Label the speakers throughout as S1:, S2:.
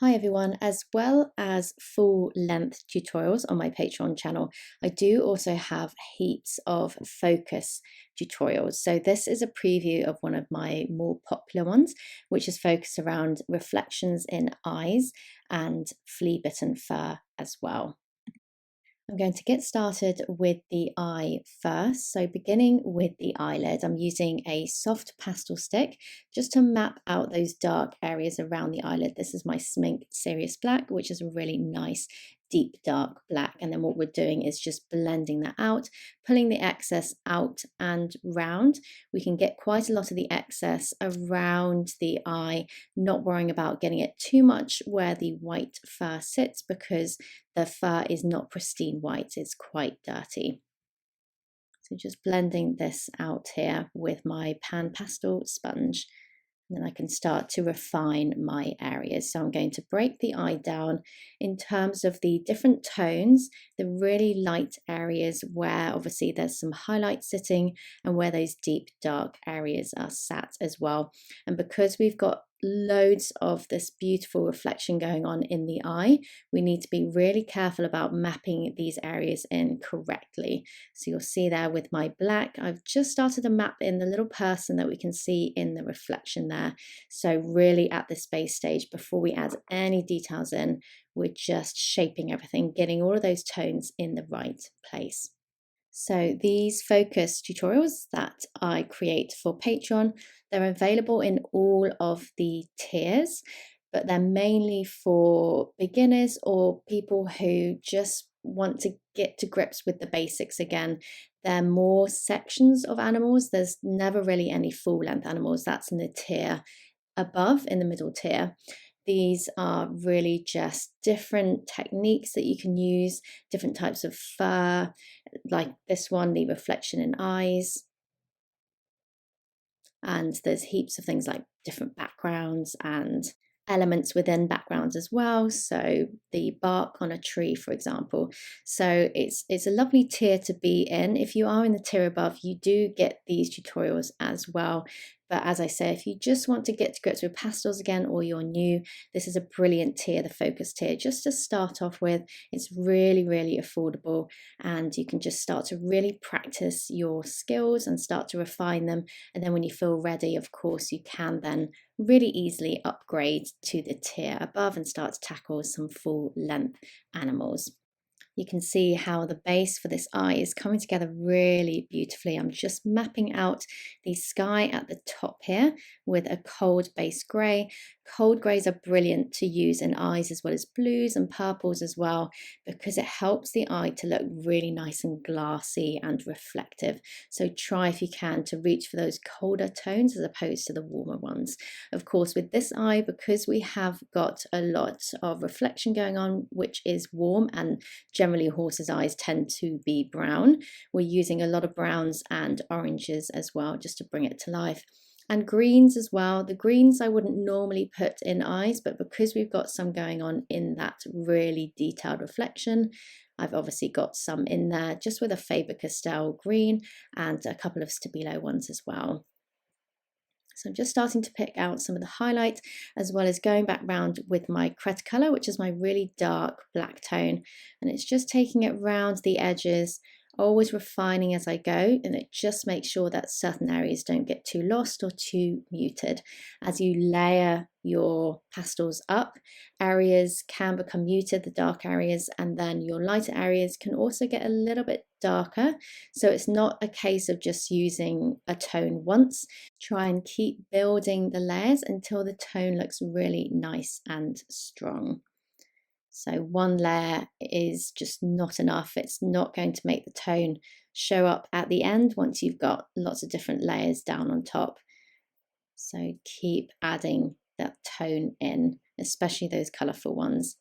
S1: Hi everyone, as well as full length tutorials on my Patreon channel, I do also have heaps of focus tutorials. So this is a preview of one of my more popular ones, which is focused around reflections in eyes and flea-bitten fur as well. I'm going to get started with the eye first. So beginning with the eyelid, I'm using a soft pastel stick just to map out those dark areas around the eyelid. This is my Smink Serious Black, which is a really nice deep dark black. And then what we're doing is just blending that out, pulling the excess out and round. We can get quite a lot of the excess around the eye, not worrying about getting it too much where the white fur sits, because the fur is not pristine white, it's quite dirty. So just blending this out here with my pan pastel sponge. And then I can start to refine my areas. So I'm going to break the eye down in terms of the different tones, the really light areas where obviously there's some highlight sitting and where those deep dark areas are sat as well. And because we've got loads of this beautiful reflection going on in the eye, we need to be really careful about mapping these areas in correctly. So you'll see there with my black, I've just started to map in the little person that we can see in the reflection there. So really at this base stage, before we add any details in, we're just shaping everything, getting all of those tones in the right place. So these focus tutorials that I create for Patreon, they're available in all of the tiers, but they're mainly for beginners or people who just want to get to grips with the basics again. They're more sections of animals. There's never really any full length animals. That's in the tier above, in the middle tier. These are really just different techniques that you can use, different types of fur, like this one, the reflection in eyes. And there's heaps of things like different backgrounds and elements within backgrounds as well. So the bark on a tree, for example. So it's a lovely tier to be in. If you are in the tier above, you do get these tutorials as well. But as I say, if you just want to get to grips with pastels again, or you're new, this is a brilliant tier, the focus tier, just to start off with. It's really, really affordable, and you can just start to really practice your skills and start to refine them. And then when you feel ready, of course, you can then really easily upgrade to the tier above and start to tackle some full length animals. You can see how the base for this eye is coming together really beautifully. I'm just mapping out the sky at the top here with a cold base grey. Cold greys are brilliant to use in eyes, as well as blues and purples as well, because it helps the eye to look really nice and glassy and reflective. So try, if you can, to reach for those colder tones as opposed to the warmer ones. Of course, with this eye, because we have got a lot of reflection going on, which is warm, and generally horses' eyes tend to be brown, we're using a lot of browns and oranges as well, just to bring it to life. And greens as well. The greens I wouldn't normally put in eyes, but because we've got some going on in that really detailed reflection, I've obviously got some in there, just with a Faber-Castell green and a couple of Stabilo ones as well. So I'm just starting to pick out some of the highlights, as well as going back round with my Cretacolor, which is my really dark black tone. And it's just taking it round the edges, always refining as I go, and it just makes sure that certain areas don't get too lost or too muted. As you layer your pastels up, areas can become muted, the dark areas, and then your lighter areas can also get a little bit darker. So it's not a case of just using a tone once. Try and keep building the layers until the tone looks really nice and strong. So one layer is just not enough. It's not going to make the tone show up at the end once you've got lots of different layers down on top. So keep adding that tone in, especially those colourful ones.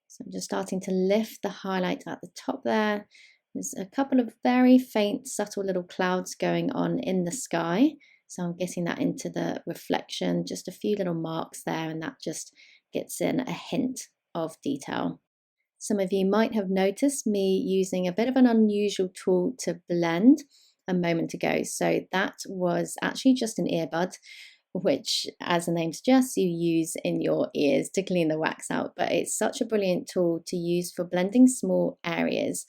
S1: So I'm just starting to lift the highlight at the top there. There's a couple of very faint, subtle little clouds going on in the sky. So I'm getting that into the reflection, just a few little marks there, and that just gets in a hint of detail. Some of you might have noticed me using a bit of an unusual tool to blend a moment ago. So that was actually just an earbud. which, as the name suggests, you use in your ears to clean the wax out. But it's such a brilliant tool to use for blending small areas.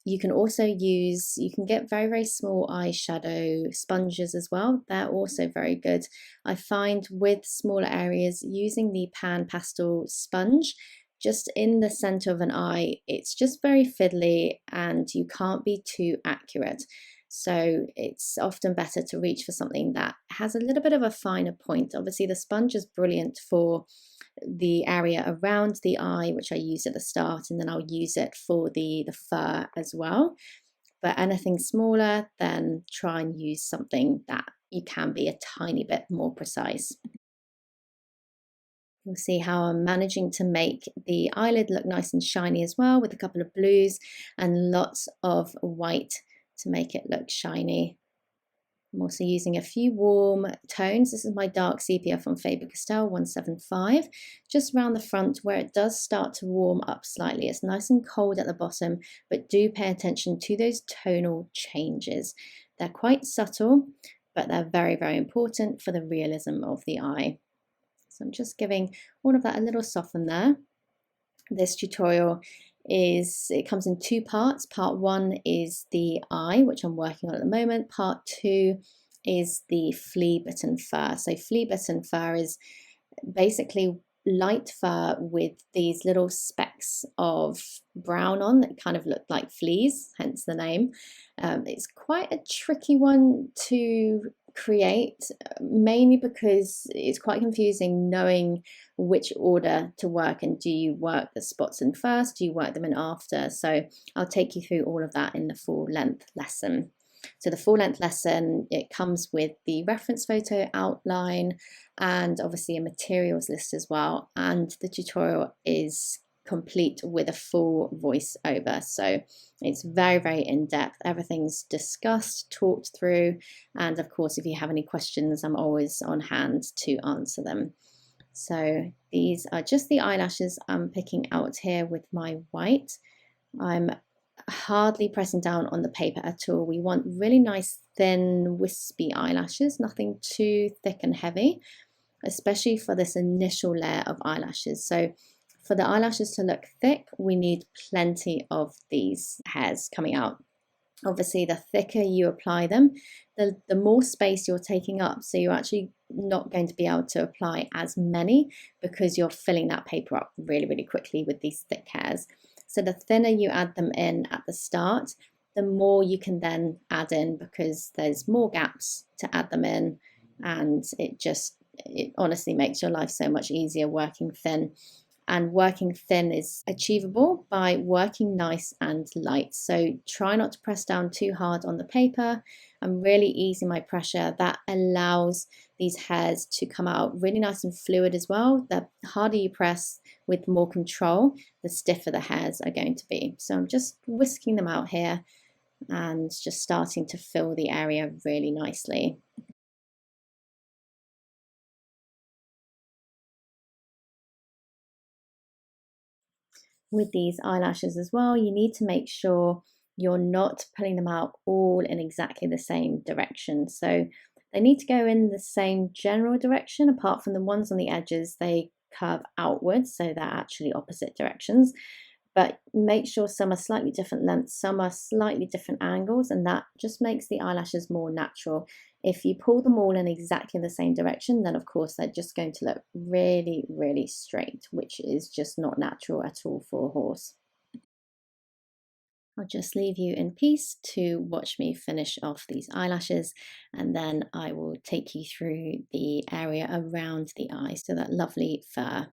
S1: You can also use, you can get very, very small eyeshadow sponges as well. They're also very good. I find with smaller areas, using the pan pastel sponge just in the center of an eye, it's just very fiddly and you can't be too accurate. So it's often better to reach for something that has a little bit of a finer point. Obviously, the sponge is brilliant for the area around the eye, which I use at the start, and then I'll use it for the fur as well. But anything smaller, then try and use something that you can be a tiny bit more precise. You'll see how I'm managing to make the eyelid look nice and shiny as well, with a couple of blues and lots of white to make it look shiny. I'm also using a few warm tones. This is my dark sepia from Faber-Castell 175, just around the front where it does start to warm up slightly. It's nice and cold at the bottom, but do pay attention to those tonal changes. They're quite subtle, but they're very, very important for the realism of the eye. So I'm just giving all of that a little soften there. This tutorial it comes in two parts. Part one is the eye, which I'm working on at the moment. Part two is the flea-bitten fur. So flea-bitten fur is basically light fur with these little specks of brown on that kind of look like fleas, hence the name. It's quite a tricky one to create, mainly because it's quite confusing knowing which order to work, and do you work the spots in first, do you work them in after? So I'll take you through all of that in the full length lesson. So the full length lesson, it comes with the reference photo outline and obviously a materials list as well. And the tutorial is complete with a full voiceover. So it's very, very in-depth. Everything's discussed, talked through. And of course, if you have any questions, I'm always on hand to answer them. So these are just the eyelashes I'm picking out here with my white. I'm hardly pressing down on the paper at all. We want really nice, thin, wispy eyelashes, nothing too thick and heavy, especially for this initial layer of eyelashes. So for the eyelashes to look thick, we need plenty of these hairs coming out. Obviously, the thicker you apply them, the more space you're taking up. So you're actually not going to be able to apply as many because you're filling that paper up really, really quickly with these thick hairs. So the thinner you add them in at the start, the more you can then add in because there's more gaps to add them in, and it honestly makes your life so much easier working thin. And working thin is achievable by working nice and light. So try not to press down too hard on the paper. I'm really easing my pressure. That allows these hairs to come out really nice and fluid as well. The harder you press with more control, the stiffer the hairs are going to be. So I'm just whisking them out here and just starting to fill the area really nicely. With these eyelashes as well, you need to make sure you're not pulling them out all in exactly the same direction. So they need to go in the same general direction, apart from the ones on the edges, they curve outwards, so they're actually opposite directions. But make sure some are slightly different lengths, some are slightly different angles, and that just makes the eyelashes more natural. If you pull them all in exactly the same direction, then of course they're just going to look really, really straight, which is just not natural at all for a horse. I'll just leave you in peace to watch me finish off these eyelashes, and then I will take you through the area around the eye, so that lovely fur.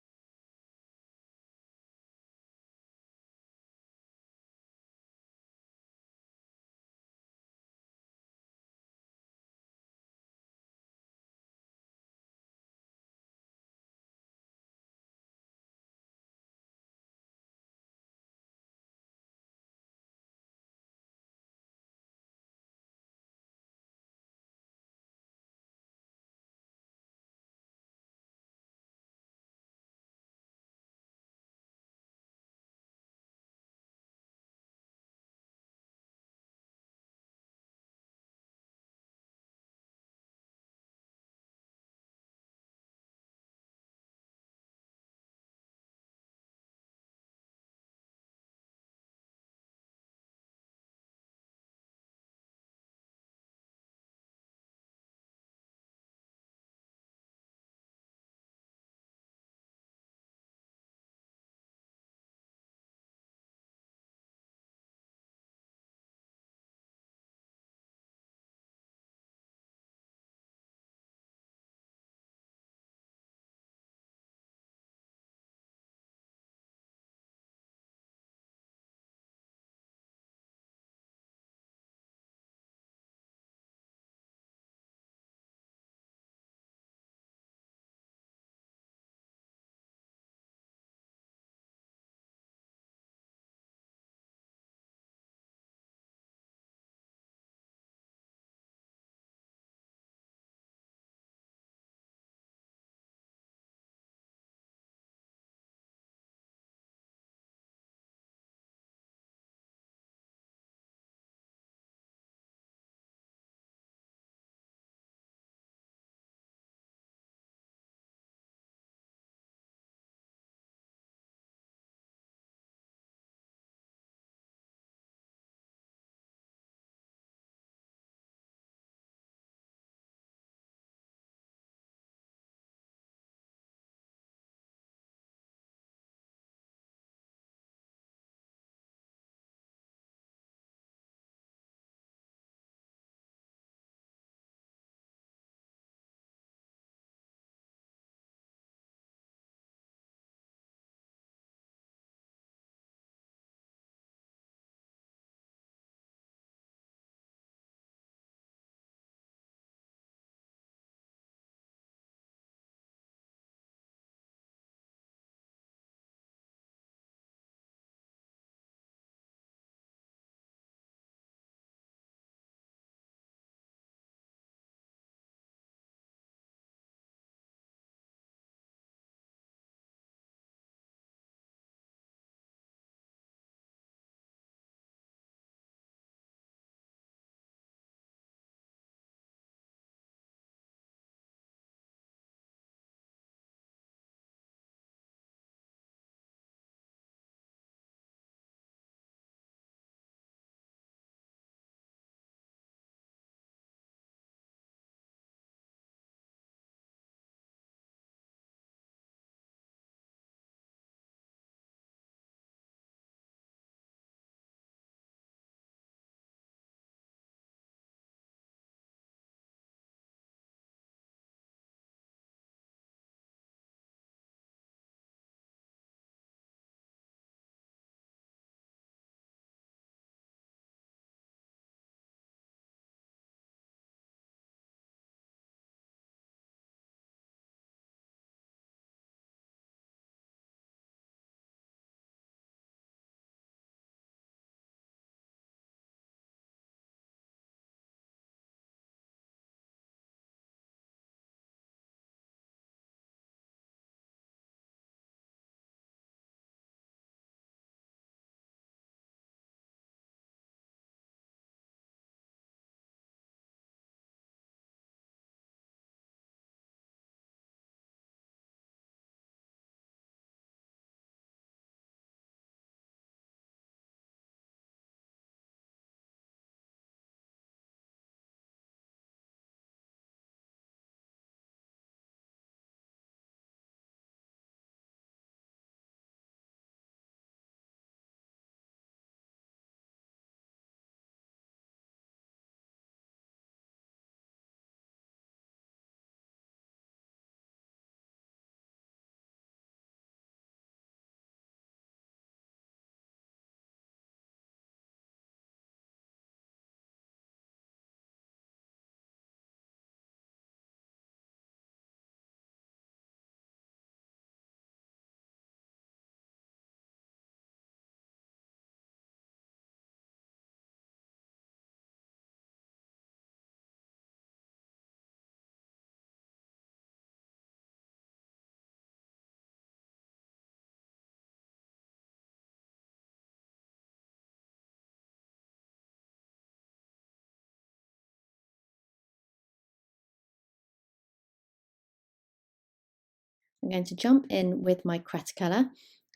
S1: I'm going to jump in with my Cretacolor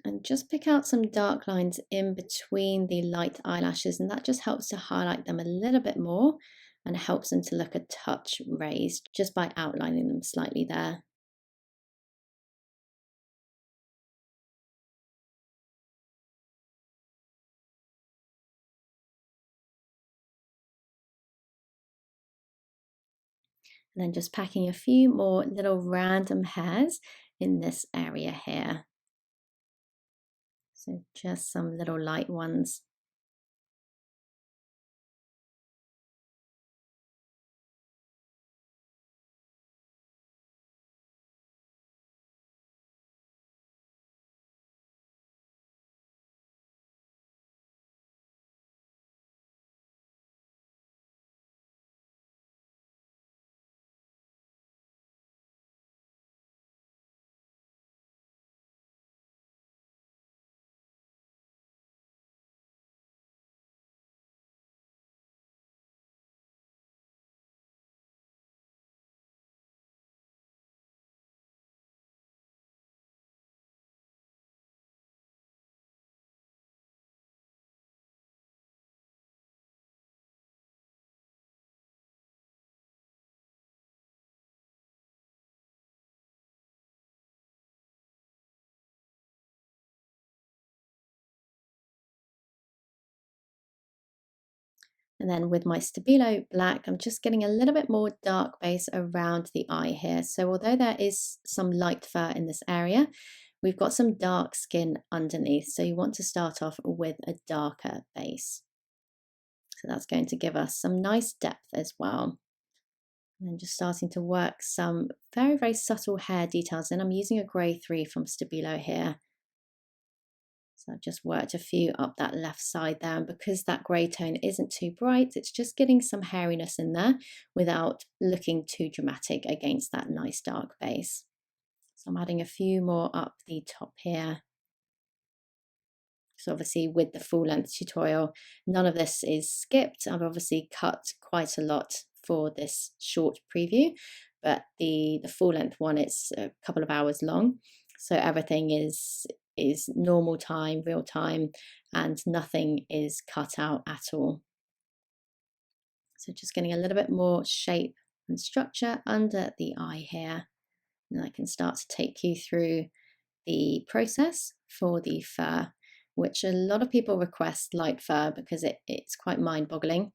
S1: and just pick out some dark lines in between the light eyelashes, and that just helps to highlight them a little bit more and helps them to look a touch raised just by outlining them slightly there. And then just packing a few more little random hairs in this area here. So just some little light ones. And then with my Stabilo black, I'm just getting a little bit more dark base around the eye here. So although there is some light fur in this area, we've got some dark skin underneath. So you want to start off with a darker base. So that's going to give us some nice depth as well. And then just starting to work some very, very subtle hair details in. I'm using a grey 3 from Stabilo here. So I've just worked a few up that left side there, and because that grey tone isn't too bright, it's just getting some hairiness in there without looking too dramatic against that nice dark base. So I'm adding a few more up the top here. So obviously with the full length tutorial, none of this is skipped. I've obviously cut quite a lot for this short preview, but the full length one, it's a couple of hours long. So everything is normal time, real time, and nothing is cut out at all. So just getting a little bit more shape and structure under the eye here. And I can start to take you through the process for the fur, which a lot of people request light fur because it's quite mind-boggling.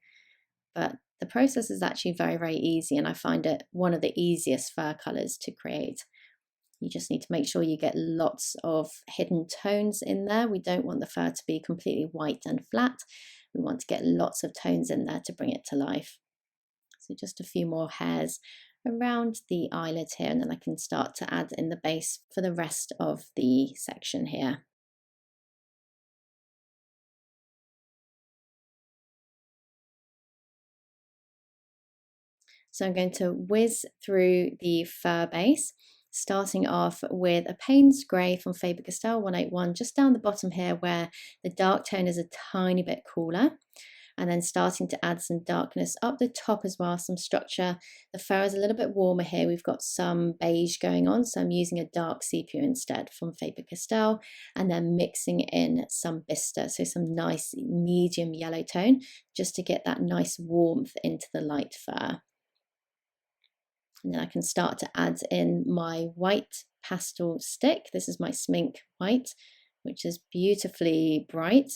S1: But the process is actually very, very easy, and I find it one of the easiest fur colors to create. You just need to make sure you get lots of hidden tones in there. We don't want the fur to be completely white and flat. We want to get lots of tones in there to bring it to life. So just a few more hairs around the eyelid here, and then I can start to add in the base for the rest of the section here. So I'm going to whiz through the fur base, starting off with a Payne's Grey from Faber-Castell 181, just down the bottom here where the dark tone is a tiny bit cooler. And then starting to add some darkness up the top as well, some structure. The fur is a little bit warmer here. We've got some beige going on, so I'm using a dark sepia instead from Faber-Castell, and then mixing in some Bista, so some nice medium yellow tone, just to get that nice warmth into the light fur. And then I can start to add in my white pastel stick. This is my Smink White, which is beautifully bright.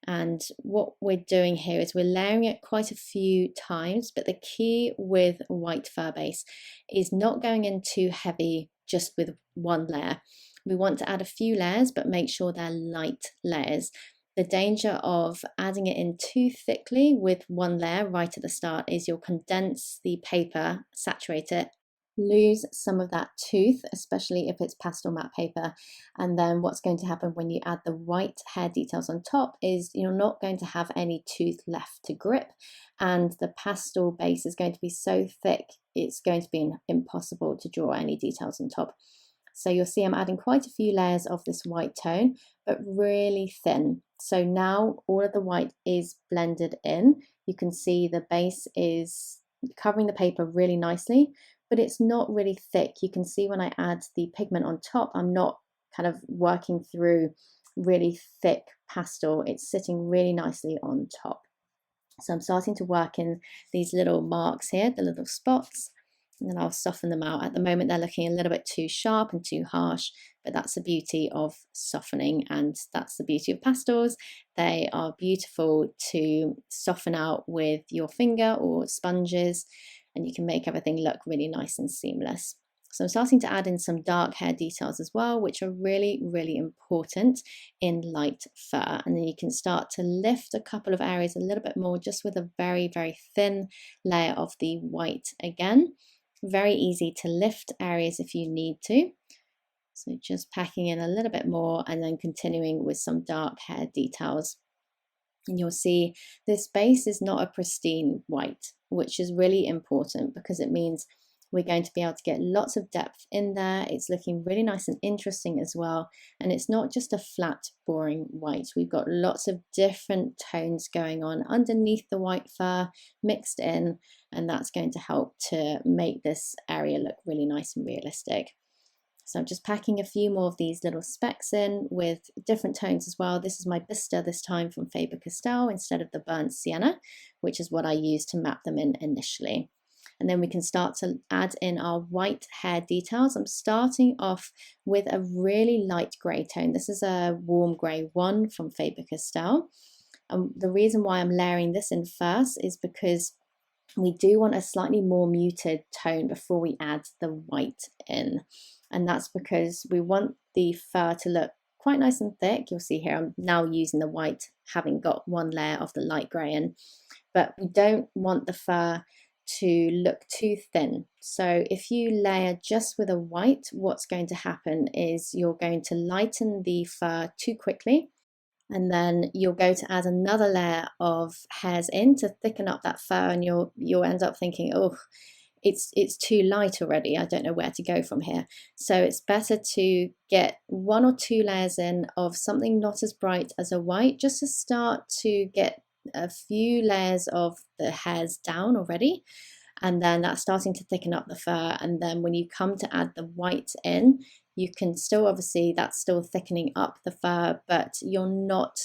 S1: And what we're doing here is we're layering it quite a few times, but the key with white fur base is not going in too heavy just with one layer. We want to add a few layers, but make sure they're light layers. The danger of adding it in too thickly with one layer right at the start is you'll condense the paper, saturate it, lose some of that tooth, especially if it's pastel matte paper. And then what's going to happen when you add the white hair details on top is you're not going to have any tooth left to grip, and the pastel base is going to be so thick it's going to be impossible to draw any details on top. So you'll see I'm adding quite a few layers of this white tone, but really thin. So now all of the white is blended in. You can see the base is covering the paper really nicely, but but it's not really thick. You can see when I add the pigment on top, I'm not kind of working through really thick pastel. It's sitting really nicely on top. So I'm starting to work in these little marks here, the little spots, and then I'll soften them out. At the moment, they're looking a little bit too sharp and too harsh, but that's the beauty of softening, and that's the beauty of pastels. They are beautiful to soften out with your finger or sponges, and you can make everything look really nice and seamless. So I'm starting to add in some dark hair details as well, which are really, really important in light fur. And then you can start to lift a couple of areas a little bit more, just with a very, very thin layer of the white again. Very easy to lift areas if you need to. So just packing in a little bit more and then continuing with some dark hair details. And you'll see this base is not a pristine white, which is really important because it means we're going to be able to get lots of depth in there. It's looking really nice and interesting as well. And it's not just a flat, boring white. We've got lots of different tones going on underneath the white fur mixed in, and that's going to help to make this area look really nice and realistic. So I'm just packing a few more of these little specks in with different tones as well. This is my Bister this time from Faber-Castell instead of the burnt sienna, which is what I used to map them in initially. And then we can start to add in our white hair details. I'm starting off with a really light grey tone. This is a warm grey 1 from Faber-Castell. The reason why I'm layering this in first is because we do want a slightly more muted tone before we add the white in. And that's because we want the fur to look quite nice and thick. You'll see here I'm now using the white, having got one layer of the light grey in, but we don't want the fur to look too thin. So if you layer just with a white, what's going to happen is you're going to lighten the fur too quickly, and then you'll go to add another layer of hairs in to thicken up that fur, and you'll end up thinking, oh, it's too light already, I don't know where to go from here. So it's better to get 1 or 2 layers in of something not as bright as a white, just to start to get a few layers of the hairs down already, and then that's starting to thicken up the fur. And then when you come to add the white in, you can still, obviously that's still thickening up the fur, but you're not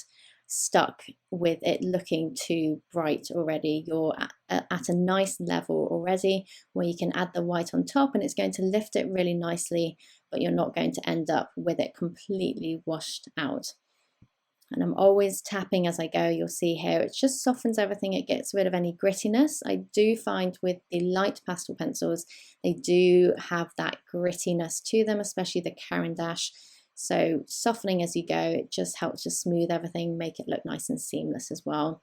S1: stuck with it looking too bright already. You're at a nice level already where you can add the white on top, and it's going to lift it really nicely, but you're not going to end up with it completely washed out. And I'm always tapping as I go. You'll see here, it just softens everything. It gets rid of any grittiness. I do find with the light pastel pencils, they do have that grittiness to them, especially the Caran d'Ache. So softening as you go, it just helps to smooth everything, make it look nice and seamless as well.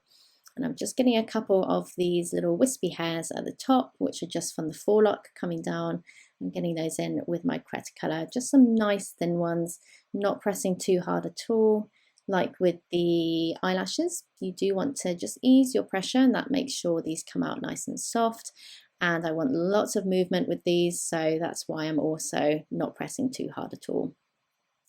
S1: And I'm just getting a couple of these little wispy hairs at the top, which are just from the forelock coming down. I'm getting those in with my Cretacolor, just some nice thin ones, not pressing too hard at all. Like with the eyelashes, you do want to just ease your pressure, and that makes sure these come out nice and soft. And I want lots of movement with these, so that's why I'm also not pressing too hard at all.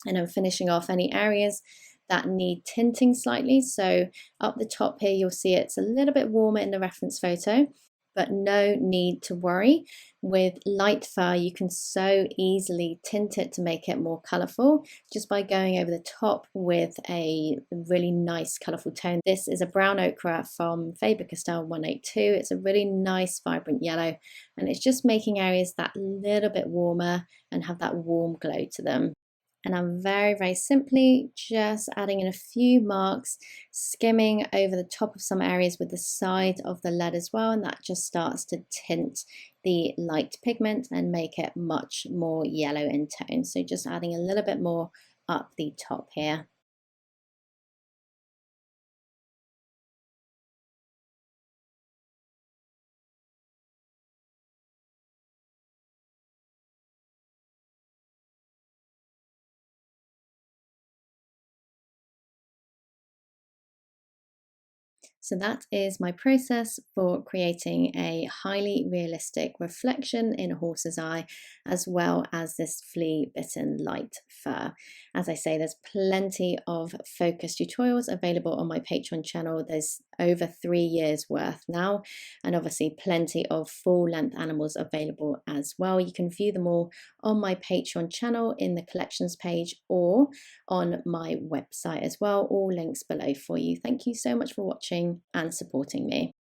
S1: And I'm finishing off any areas that need tinting slightly. So up the top here, you'll see it's a little bit warmer in the reference photo, but no need to worry. With light fur, you can so easily tint it to make it more colourful just by going over the top with a really nice colourful tone. This is a brown ochre from Faber-Castell 182. It's a really nice vibrant yellow, and it's just making areas that little bit warmer and have that warm glow to them. And I'm very, very simply just adding in a few marks, skimming over the top of some areas with the side of the lead as well, and that just starts to tint the light pigment and make it much more yellow in tone. So just adding a little bit more up the top here. So that is my process for creating a highly realistic reflection in a horse's eye, as well as this flea-bitten light fur. As I say, there's plenty of focus tutorials available on my Patreon channel. There's over 3 years worth now, and obviously plenty of full-length animals available as well. You can view them all on my Patreon channel in the collections page or on my website as well. All links below for you. Thank you so much for watching and supporting me.